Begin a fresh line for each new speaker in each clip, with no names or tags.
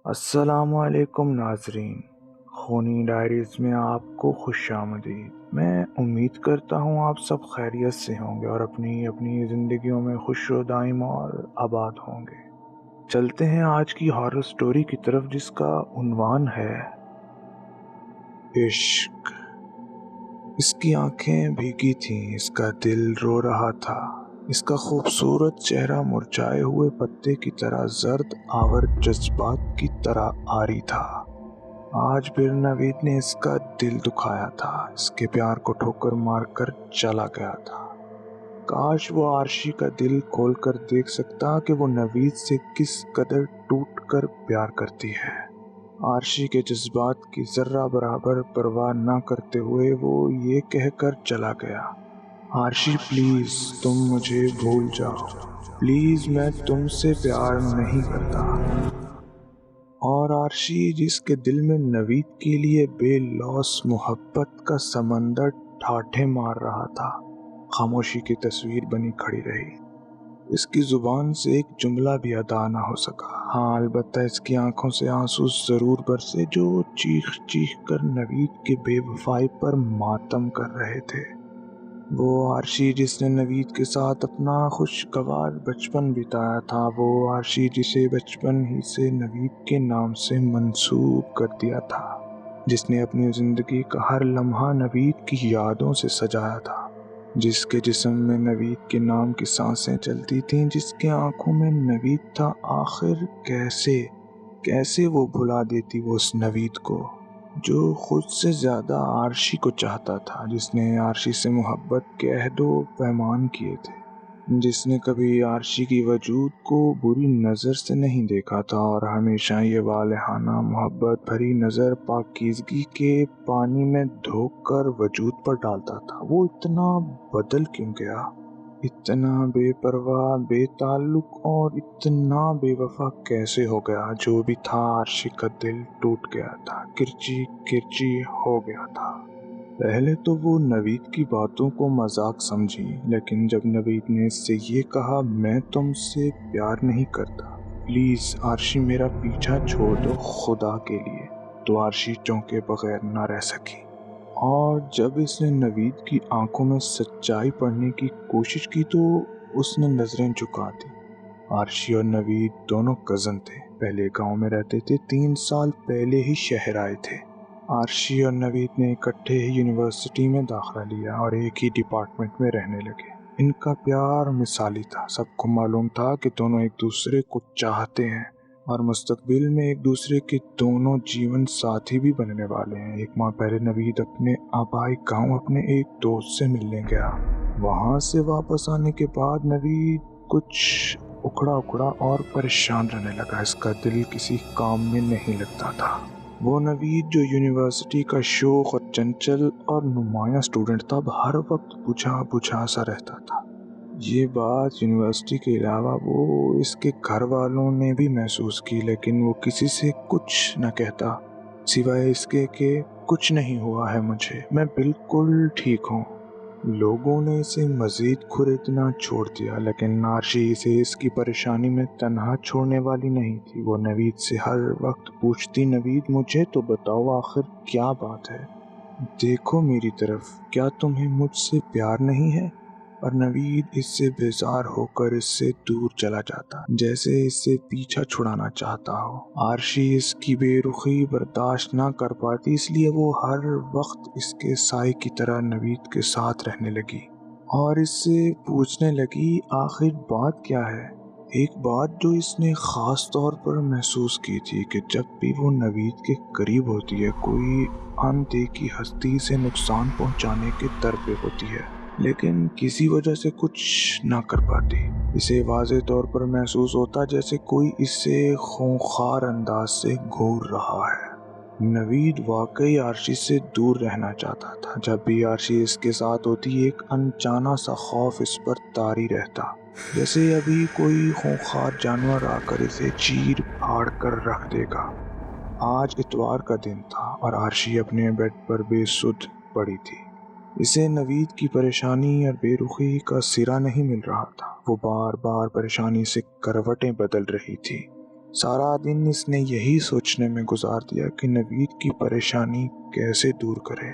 السلام علیکم ناظرین، خونی ڈائریز میں آپ کو خوش آمدید۔ میں امید کرتا ہوں آپ سب خیریت سے ہوں گے اور اپنی زندگیوں میں خوش و دائم اور آباد ہوں گے۔ چلتے ہیں آج کی ہارر سٹوری کی طرف، جس کا عنوان ہے عشق۔ اس کی آنکھیں بھیگی تھیں، اس کا دل رو رہا تھا، اس کا خوبصورت چہرہ مرجھائے ہوئے پتے کی طرح زرد آور جذبات کی طرح آری تھا۔ آج پھر نوید نے اس کا دل دکھایا تھا، اس کے پیار کو ٹھوکر مار کر چلا گیا تھا۔ کاش وہ عارشی کا دل کھول کر دیکھ سکتا کہ وہ نوید سے کس قدر ٹوٹ کر پیار کرتی ہے۔ عارشی کے جذبات کی ذرہ برابر پرواہ نہ کرتے ہوئے وہ یہ کہہ کر چلا گیا، عارشی پلیز تم مجھے بھول جاؤ، پلیز میں تم سے پیار نہیں کرتا۔ اور عارشی، جس کے دل میں نوید کے لیے بے لوث محبت کا سمندر ٹھاٹھے مار رہا تھا، خاموشی کی تصویر بنی کھڑی رہی۔ اس کی زبان سے ایک جملہ بھی ادا نہ ہو سکا۔ ہاں، البتہ اس کی آنکھوں سے آنسو ضرور برسے جو چیخ چیخ کر نوید کے بے وفائی پر ماتم کر رہے تھے۔ وہ عارشی جس نے نوید کے ساتھ اپنا خوشگوار بچپن بتایا تھا، وہ عارشی جسے بچپن ہی سے نوید کے نام سے منسوب کر دیا تھا، جس نے اپنی زندگی کا ہر لمحہ نوید کی یادوں سے سجایا تھا، جس کے جسم میں نوید کے نام کی سانسیں چلتی تھیں، جس کے آنکھوں میں نوید تھا۔ آخر کیسے وہ بھلا دیتی وہ اس نوید کو جو خود سے زیادہ عارشی کو چاہتا تھا، جس نے عارشی سے محبت کے عہد و پیمان کیے تھے، جس نے کبھی عارشی کی وجود کو بری نظر سے نہیں دیکھا تھا اور ہمیشہ یہ والہانہ محبت بھری نظر پاکیزگی کے پانی میں دھو کر وجود پر ڈالتا تھا۔ وہ اتنا بدل کیوں گیا؟ اتنا بے پرواہ، بے تعلق اور اتنا بے وفا کیسے ہو گیا؟ جو بھی تھا، عارشی کا دل ٹوٹ گیا تھا، کرچی کرچی ہو گیا تھا۔ پہلے تو وہ نوید کی باتوں کو مذاق سمجھی، لیکن جب نوید نے اس سے یہ کہا میں تم سے پیار نہیں کرتا، پلیز عارشی میرا پیچھا چھوڑ دو خدا کے لیے، تو عارشی چونکے بغیر نہ رہ سکی۔ اور جب اس نے نوید کی آنکھوں میں سچائی پڑھنے کی کوشش کی تو اس نے نظریں جھکا دی۔ عارشی اور نوید دونوں کزن تھے، پہلے گاؤں میں رہتے تھے، 3 سال پہلے ہی شہر آئے تھے۔ عارشی اور نوید نے اکٹھے ہی یونیورسٹی میں داخلہ لیا اور ایک ہی ڈپارٹمنٹ میں رہنے لگے۔ ان کا پیار مثالی تھا، سب کو معلوم تھا کہ دونوں ایک دوسرے کو چاہتے ہیں اور مستقبل میں ایک دوسرے کے دونوں جیون ساتھی بھی بننے والے ہیں۔ 1 ماہ پہلے نوید اپنے آبائی گاؤں اپنے ایک دوست سے ملنے گیا۔ وہاں سے واپس آنے کے بعد نوید کچھ اکڑا اور پریشان رہنے لگا، اس کا دل کسی کام میں نہیں لگتا تھا۔ وہ نوید جو یونیورسٹی کا شوخ اور چنچل اور نمایاں اسٹوڈنٹ تھا، اب ہر وقت بجھا سا رہتا تھا۔ یہ بات یونیورسٹی کے علاوہ وہ اس کے گھر والوں نے بھی محسوس کی، لیکن وہ کسی سے کچھ نہ کہتا سوائے اس کے کہ کچھ نہیں ہوا ہے مجھے، میں بالکل ٹھیک ہوں۔ لوگوں نے اسے مزید کھریدنا چھوڑ دیا، لیکن عارشی اسے اس کی پریشانی میں تنہا چھوڑنے والی نہیں تھی۔ وہ نوید سے ہر وقت پوچھتی، نوید مجھے تو بتاؤ آخر کیا بات ہے، دیکھو میری طرف، کیا تمہیں مجھ سے پیار نہیں ہے؟ اور نوید اس سے بیزار ہو کر اس سے دور چلا جاتا، جیسے اس سے پیچھا چھڑانا چاہتا ہو۔ عارشی اس کی بے رخی برداشت نہ کر پاتی، اس لیے وہ ہر وقت اس کے سائے کی طرح نوید کے ساتھ رہنے لگی اور اس سے پوچھنے لگی آخر بات کیا ہے۔ ایک بات جو اس نے خاص طور پر محسوس کی تھی کہ جب بھی وہ نوید کے قریب ہوتی ہے، کوئی اندیکھی ہستی سے نقصان پہنچانے کے در پہ ہوتی ہے، لیکن کسی وجہ سے کچھ نہ کر پاتی۔ اسے واضح طور پر محسوس ہوتا جیسے کوئی اس سے خونخوار انداز سے گھور رہا ہے۔ نوید واقعی عارشی سے دور رہنا چاہتا تھا۔ جب بھی عارشی اس کے ساتھ ہوتی، ایک انجانا سا خوف اس پر طاری رہتا، جیسے ابھی کوئی خونخوار جانور آ کر اسے چیر پھاڑ کر رکھ دے گا۔ آج اتوار کا دن تھا اور عارشی اپنے بیڈ پر بے سدھ پڑی تھی۔ اسے نوید کی پریشانی اور بے رخی کا سرا نہیں مل رہا تھا۔ وہ بار بار پریشانی سے کروٹیں بدل رہی تھی۔ سارا دن اس نے یہی سوچنے میں گزار دیا کہ نوید کی پریشانی کیسے دور کرے۔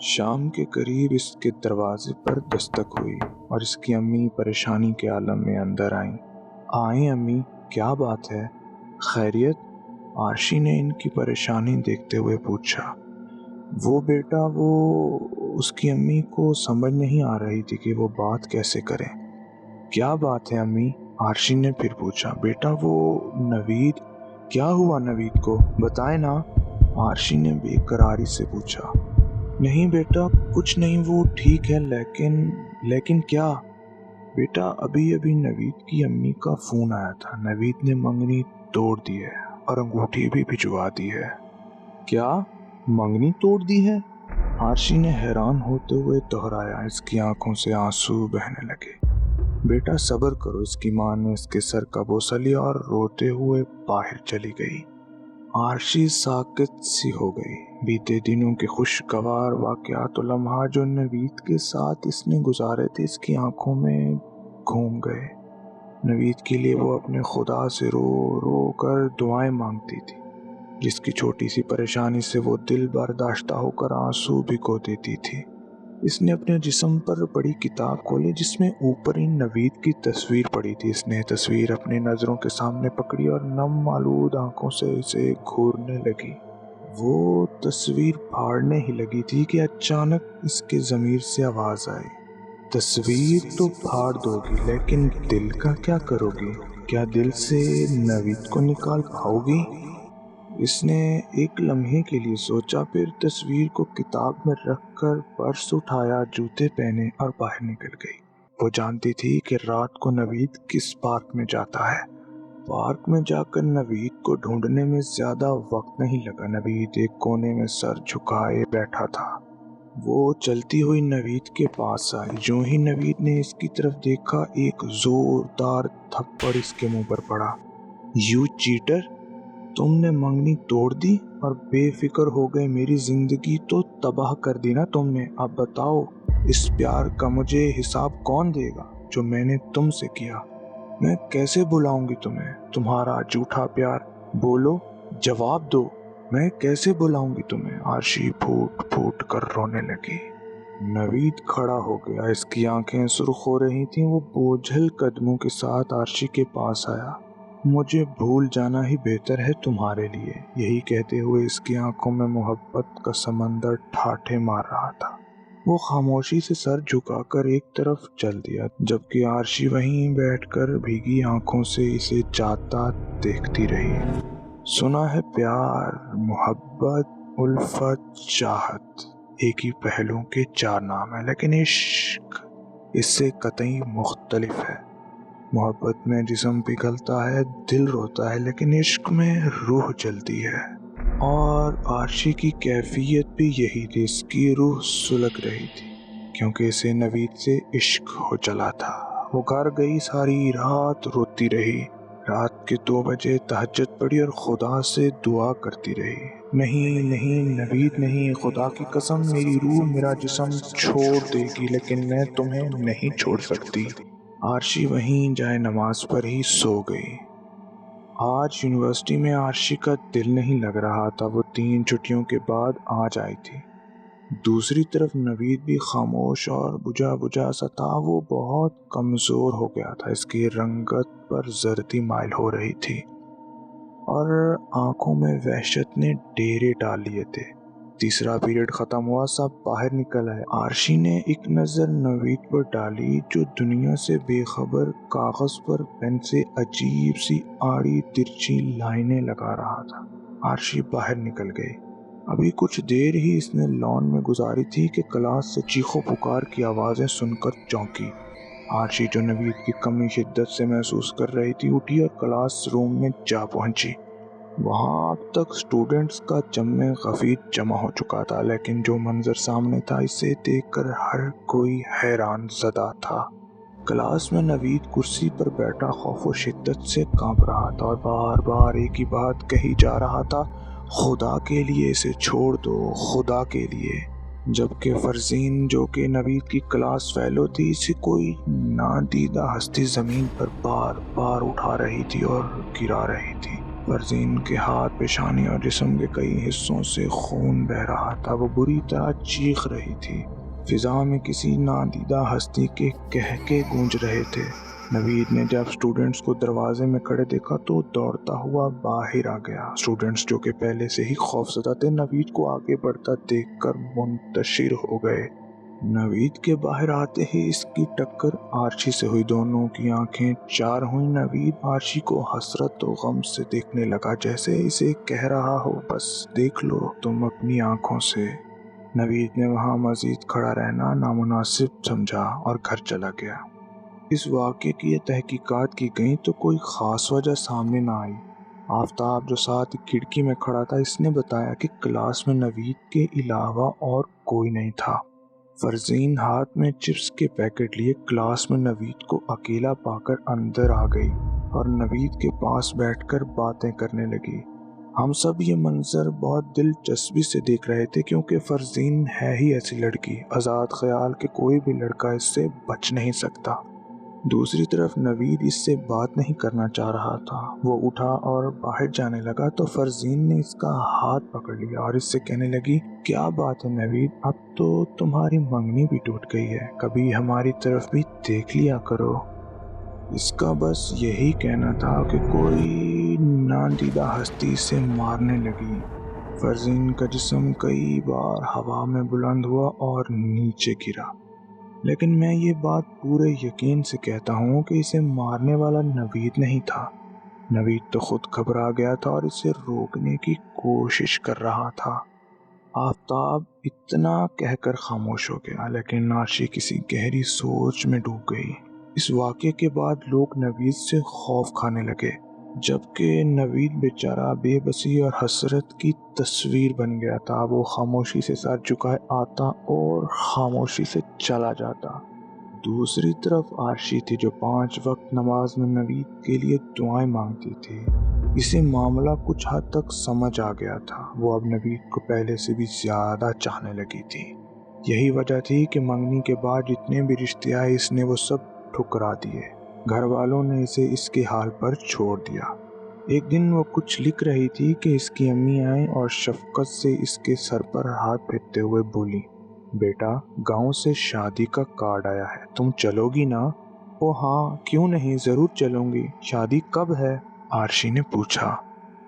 شام کے قریب اس کے دروازے پر دستک ہوئی اور اس کی امی پریشانی کے عالم میں اندر آئیں۔ آئیں امی، کیا بات ہے؟ خیریت؟ عارشی نے ان کی پریشانی دیکھتے ہوئے پوچھا۔ وہ بیٹا اس کی امی کو سمجھ نہیں آ رہی تھی کہ وہ بات کیسے کریں۔ کیا بات ہے امی؟ عارشی نے پھر پوچھا۔ بیٹا وہ نوید، کیا ہوا نوید کو؟ بتائیں نا، عارشی نے بے قراری سے پوچھا۔ نہیں بیٹا کچھ نہیں، وہ ٹھیک ہے، لیکن کیا؟ بیٹا ابھی نوید کی امی کا فون آیا تھا، نوید نے منگنی توڑ دی ہے اور انگوٹھی بھی بھجوا دی ہے۔ کیا منگنی توڑ دی ہے؟ عارشی نے حیران ہوتے ہوئے دہرایا۔ اس کی آنکھوں سے آنسو بہنے لگے۔ بیٹا صبر کرو، اس کی ماں نے اس کے سر کا بوسہ لیا اور روتے ہوئے باہر چلی گئی۔ عارشی ساکت سی ہو گئی۔ بیتے دنوں کے خوشگوار واقعات و لمحات جو نوید کے ساتھ اس نے گزارے تھے اس کی آنکھوں میں گھوم گئے۔ نوید کے لیے وہ اپنے خدا سے رو رو کر دعائیں مانگتی تھی۔ جس کی چھوٹی سی پریشانی سے وہ دل برداشتہ ہو کر آنسو بھگو دیتی تھی۔ اس نے اپنے جسم پر بڑی کتاب کھولی جس میں اوپر ہی نوید کی تصویر پڑی تھی۔ اس نے تصویر اپنی نظروں کے سامنے پکڑی اور نم آلود آنکھوں سے اسے گھورنے لگی۔ وہ تصویر پھاڑنے ہی لگی تھی کہ اچانک اس کے ضمیر سے آواز آئی۔ تصویر تو پھاڑ دو گی لیکن دل کا کیا کرو گی؟ کیا دل سے نوید کو نکال پاؤ گی؟ اس نے ایک لمحے کے لیے سوچا، پھر تصویر کو کتاب میں رکھ کر پرس اٹھایا، جوتے پہنے اور باہر نکل گئی۔ وہ جانتی تھی کہ رات کو نوید کس پارک میں جاتا ہے۔ پارک میں جا کر نوید کو ڈھونڈنے میں زیادہ وقت نہیں لگا۔ نوید ایک کونے میں سر جھکائے بیٹھا تھا۔ وہ چلتی ہوئی نوید کے پاس آئی۔ جو ہی نوید نے اس کی طرف دیکھا، ایک زوردار تھپڑ اس کے منہ پر پڑا۔ یو چیٹر، تم نے منگنی توڑ دی اور بے فکر ہو گئے، میری زندگی تو تباہ کر دی نا تم نے۔ اب بتاؤ اس پیار کا مجھے حساب کون دے گا جو میں نے تم سے کیا؟ میں کیسے بلاؤں گی تمہیں؟ تمہارا جھوٹا پیار، بولو، جواب دو، میں کیسے بلاؤں گی تمہیں؟ عارشی پھوٹ پھوٹ کر رونے لگی۔ نوید کھڑا ہو گیا، اس کی آنکھیں سرخ ہو رہی تھیں۔ وہ بوجھل قدموں کے ساتھ عارشی کے پاس آیا۔ مجھے بھول جانا ہی بہتر ہے تمہارے لیے، یہی کہتے ہوئے اس کی آنکھوں میں محبت کا سمندر ٹھاٹھے مار رہا تھا۔ وہ خاموشی سے سر جھکا کر ایک طرف چل دیا، جبکہ عارشی وہیں بیٹھ کر بھیگی آنکھوں سے اسے جاتا دیکھتی رہی۔ سنا ہے پیار، محبت، الفت، چاہت ایک ہی پہلو کے چار نام ہیں، لیکن عشق اس سے قطعی مختلف ہے۔ محبت میں جسم پگھلتا ہے، دل روتا ہے، لیکن عشق میں روح جلتی ہے۔ اور عارشی کی کیفیت بھی یہی تھی، اس کی روح سلگ رہی تھی کیونکہ اسے نوید سے عشق ہو چلا تھا۔ وہ گھر گئی، ساری رات روتی رہی۔ رات کے 2 بجے تہجد پڑھی اور خدا سے دعا کرتی رہی، نہیں نوید نہیں، خدا کی قسم میری روح میرا جسم چھوڑ دے گی لیکن میں تمہیں نہیں چھوڑ سکتی۔ عارشی وہیں جائے نماز پر ہی سو گئی۔ آج یونیورسٹی میں عارشی کا دل نہیں لگ رہا تھا۔ وہ 3 چھٹیوں کے بعد آج آئی تھی۔ دوسری طرف نوید بھی خاموش اور بجھا بجھا سا تھا۔ وہ بہت کمزور ہو گیا تھا، اس کی رنگت پر زردی مائل ہو رہی تھی اور آنکھوں میں وحشت نے ڈیرے ڈال لیے تھے۔ تیسرا پیریڈ ختم ہوا، سب باہر نکل آئے۔ عارشی نے ایک نظر نوید پر ڈالی جو دنیا سے بے خبر کاغذ پر پین سے عجیب سی آڑی ترچھی لائنیں لگا رہا تھا۔ عارشی باہر نکل گئی۔ ابھی کچھ دیر ہی اس نے لان میں گزاری تھی کہ کلاس سے چیخ و پکار کی آوازیں سن کر چونکی۔ عارشی جو نوید کی کمی شدت سے محسوس کر رہی تھی، اٹھی اور کلاس روم میں جا پہنچی۔ وہاں اب تک اسٹوڈنٹس کا جم غفیر جمع ہو چکا تھا، لیکن جو منظر سامنے تھا اسے دیکھ کر ہر کوئی حیران زدہ تھا۔ کلاس میں نوید کرسی پر بیٹھا خوف و شدت سے کانپ رہا تھا اور بار بار ایک ہی بات کہی جا رہا تھا، خدا کے لیے اسے چھوڑ دو، خدا کے لیے۔ جبکہ فرزین جو کہ نوید کی کلاس فیلو تھی، اسے کوئی نادیدہ ہستی زمین پر بار بار اٹھا رہی تھی اور گرا رہی تھی۔ فرزین کے ہاتھ، پیشانی اور جسم کے کئی حصوں سے خون بہہ رہا تھا۔ وہ بری طرح چیخ رہی تھی۔ فضا میں کسی نادیدہ ہستی کے کہکے گونج رہے تھے۔ نوید نے جب اسٹوڈنٹس کو دروازے میں کھڑے دیکھا تو دوڑتا ہوا باہر آ گیا۔ اسٹوڈنٹس جو کہ پہلے سے ہی خوفزدہ تھے، نوید کو آگے بڑھتا دیکھ کر منتشر ہو گئے۔ نوید کے باہر آتے ہی اس کی ٹکر آرشی سے ہوئی۔ دونوں کی آنکھیں چار ہوئیں۔ نوید آرشی کو حسرت و غم سے دیکھنے لگا، جیسے اسے کہہ رہا ہو بس دیکھ لو تم اپنی آنکھوں سے۔ نوید نے وہاں مزید کھڑا رہنا نامناسب سمجھا اور گھر چلا گیا۔ اس واقعے کی یہ تحقیقات کی گئیں تو کوئی خاص وجہ سامنے نہ آئی۔ آفتاب جو ساتھ کھڑکی میں کھڑا تھا، اس نے بتایا کہ کلاس میں نوید کے علاوہ اور کوئی نہیں تھا۔ فرزین ہاتھ میں چپس کے پیکٹ لیے کلاس میں نوید کو اکیلا پا کر اندر آ گئی اور نوید کے پاس بیٹھ کر باتیں کرنے لگی۔ ہم سب یہ منظر بہت دلچسپی سے دیکھ رہے تھے، کیونکہ فرزین ہے ہی ایسی لڑکی، آزاد خیال کہ کوئی بھی لڑکا اس سے بچ نہیں سکتا۔ دوسری طرف نوید اس سے بات نہیں کرنا چاہ رہا تھا۔ وہ اٹھا اور باہر جانے لگا تو فرزین نے اس کا ہاتھ پکڑ لیا اور اس سے کہنے لگی، کیا بات ہے نوید، اب تو تمہاری منگنی بھی ٹوٹ گئی ہے، کبھی ہماری طرف بھی دیکھ لیا کرو۔ اس کا بس یہی کہنا تھا کہ کوئی نادیدہ ہستی سے مارنے لگی۔ فرزین کا جسم کئی بار ہوا میں بلند ہوا اور نیچے گرا، لیکن میں یہ بات پورے یقین سے کہتا ہوں کہ اسے مارنے والا نوید نہیں تھا۔ نوید تو خود گھبرا گیا تھا اور اسے روکنے کی کوشش کر رہا تھا۔ آفتاب اتنا کہہ کر خاموش ہو گیا، لیکن آرشی کسی گہری سوچ میں ڈوب گئی۔ اس واقعے کے بعد لوگ نوید سے خوف کھانے لگے، جبکہ نوید بیچارہ بے بسی اور حسرت کی تصویر بن گیا تھا۔ وہ خاموشی سے سر جھکائے آتا اور خاموشی سے چلا جاتا۔ دوسری طرف آرشی تھی جو 5 وقت نماز میں نوید کے لیے دعائیں مانگتی تھی۔ اسے معاملہ کچھ حد تک سمجھ آ گیا تھا۔ وہ اب نوید کو پہلے سے بھی زیادہ چاہنے لگی تھی۔ یہی وجہ تھی کہ منگنی کے بعد جتنے بھی رشتے آئے اس نے وہ سب ٹھکرا دیے۔ گھر والوں نے اسے اس کے حال پر چھوڑ دیا۔ ایک دن وہ کچھ لکھ رہی تھی کہ اس کی امی آئیں اور شفقت سے اس کے سر پر ہاتھ پھیرتے ہوئے بولی، بیٹا گاؤں سے شادی کا کارڈ آیا ہے، تم چلو گی نا؟ او ہاں، کیوں نہیں، ضرور چلوں گی۔ شادی کب ہے؟ آرشی نے پوچھا۔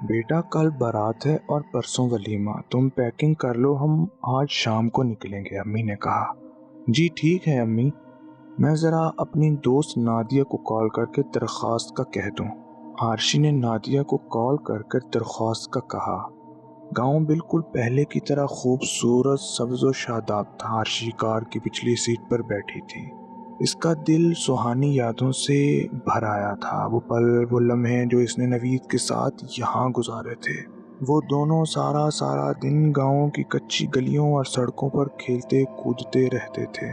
بیٹا کل بارات ہے اور پرسوں ولیمہ، تم پیکنگ کر لو، ہم آج شام کو نکلیں گے، امی نے کہا۔ جی ٹھیک ہے امی، میں ذرا اپنی دوست نادیہ کو کال کر کے درخواست کا کہہ دوں۔ آرشی نے نادیہ کو کال کر کر درخواست کا کہا۔ گاؤں بالکل پہلے کی طرح خوبصورت، سبز و شاداب تھا۔ آرشی کار کی پچھلی سیٹ پر بیٹھی تھی۔ اس کا دل سہانی یادوں سے بھر آیا تھا۔ وہ پل، وہ لمحے جو اس نے نوید کے ساتھ یہاں گزارے تھے۔ وہ دونوں سارا دن گاؤں کی کچی گلیوں اور سڑکوں پر کھیلتے کودتے رہتے تھے۔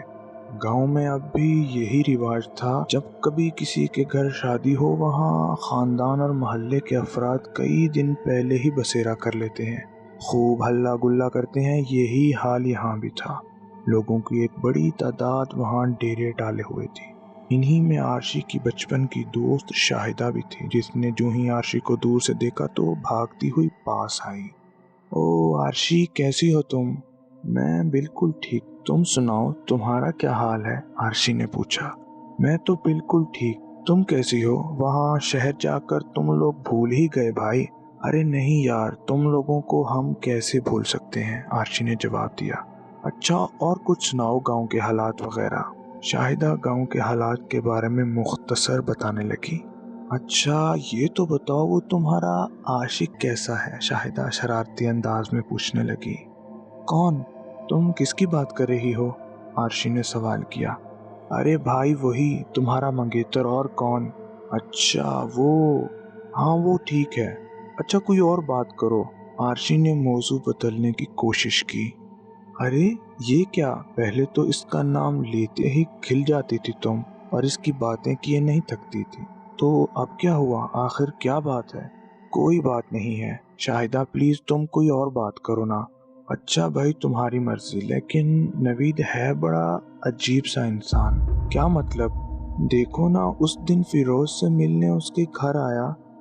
گاؤں میں اب بھی یہی رواج تھا، جب کبھی کسی کے گھر شادی ہو، وہاں خاندان اور محلے کے افراد کئی دن پہلے ہی بسیرا کر لیتے ہیں، خوب ہلا گلا کرتے ہیں۔ یہی حال یہاں بھی تھا۔ لوگوں کی ایک بڑی تعداد وہاں ڈیرے ڈالے ہوئے تھی۔ انہی میں آرشی کی بچپن کی دوست شاہدہ بھی تھی، جس نے جو ہی آرشی کو دور سے دیکھا تو بھاگتی ہوئی پاس آئی۔ او آرشی، کیسی ہو تم؟ میں بالکل ٹھیک، تم سناؤ، تمہارا کیا حال ہے؟ آرشی نے پوچھا۔ میں تو بالکل ٹھیک، تم کیسی ہو؟ وہاں شہر جا کر تم لوگ بھول ہی گئے بھائی۔ ارے نہیں یار، تم لوگوں کو ہم کیسے بھول سکتے ہیں، آرشی نے جواب دیا۔ اچھا، اور کچھ سناؤ گاؤں کے حالات وغیرہ۔ شاہدہ گاؤں کے حالات کے بارے میں مختصر بتانے لگی۔ اچھا یہ تو بتاؤ، وہ تمہارا عاشق کیسا ہے؟ شاہدہ شرارتی انداز میں پوچھنے لگی۔ کون؟ تم کس کی بات کر رہی ہو؟ آرشی نے سوال کیا۔ ارے بھائی وہی تمہارا منگیتر، اور کون؟ اچھا وہ، ہاں وہ ٹھیک ہے۔ اچھا کوئی اور بات کرو۔ آرشی نے موضوع بدلنے کی کوشش کی۔ ارے یہ کیا، پہلے تو اس کا نام لیتے ہی کھل جاتی تھی تم، اور اس کی باتیں کیے نہیں تھکتی تھی، تو اب کیا ہوا؟ آخر کیا بات ہے؟ کوئی بات نہیں ہے شاہدہ، پلیز تم کوئی اور بات کرو نا۔ اچھا بھائی تمہاری مرضی، لیکن نوید ہے بڑا عجیب سا انسان۔ کیا مطلب؟ دیکھو نا، اس دن فیروز سے ملنے اس کے گھر آیا،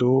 2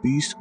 20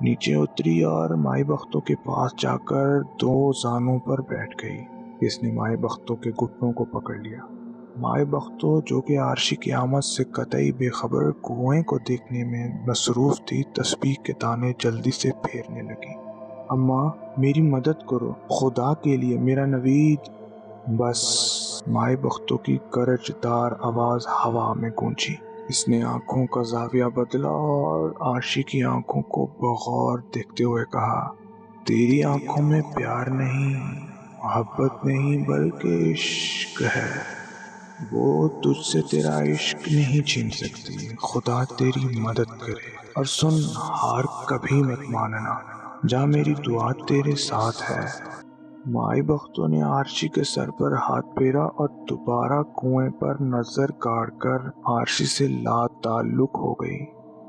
نیچے اتری اور مائی بختوں کے پاس جا کر 2 زانوں پر بیٹھ گئی۔ اس نے مائی بختوں کے گھٹنوں کو پکڑ لیا۔ مائی بختوں جو کہ عارشی کی آمد سے قطعی بے خبر کنویں کو دیکھنے میں مصروف تھی، تسبیح کے دانے جلدی سے پھیرنے لگی۔ اماں میری مدد کرو، خدا کے لیے، میرا نوید۔ بس مائی بختوں کی کرج دار آواز ہوا میں گونجی۔ اس نے آنکھوں کا زاویہ بدلا اور عارشی کی آنکھوں کو بغور دیکھتے ہوئے کہا، تیری آنکھوں میں پیار نہیں، محبت نہیں، بلکہ عشق ہے۔ وہ تجھ سے تیرا عشق نہیں چھین سکتی۔ خدا تیری مدد کرے۔ اور سن، ہار کبھی مت ماننا، جا میری دعا تیرے ساتھ ہے۔ مائی بختوں نے عارشی کے سر پر ہاتھ پھیرا اور دوبارہ کنویں پر نظر گاڑ کر عارشی سے لا تعلق ہو گئی۔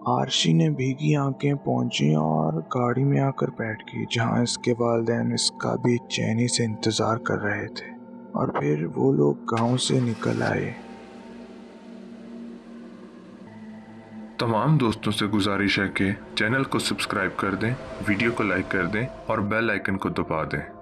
عارشی نے بھیگی آنکھیں پونچھی اور گاڑی میں آ کر بیٹھ گئی، جہاں اس کے والدین اس کا بے چینی سے انتظار کر رہے تھے۔ اور پھر وہ لوگ گاؤں سے نکل آئے۔
تمام دوستوں سے گزارش ہے کہ چینل کو سبسکرائب کر دیں، ویڈیو کو لائک کر دیں اور بیل آئیکن کو دبا دیں۔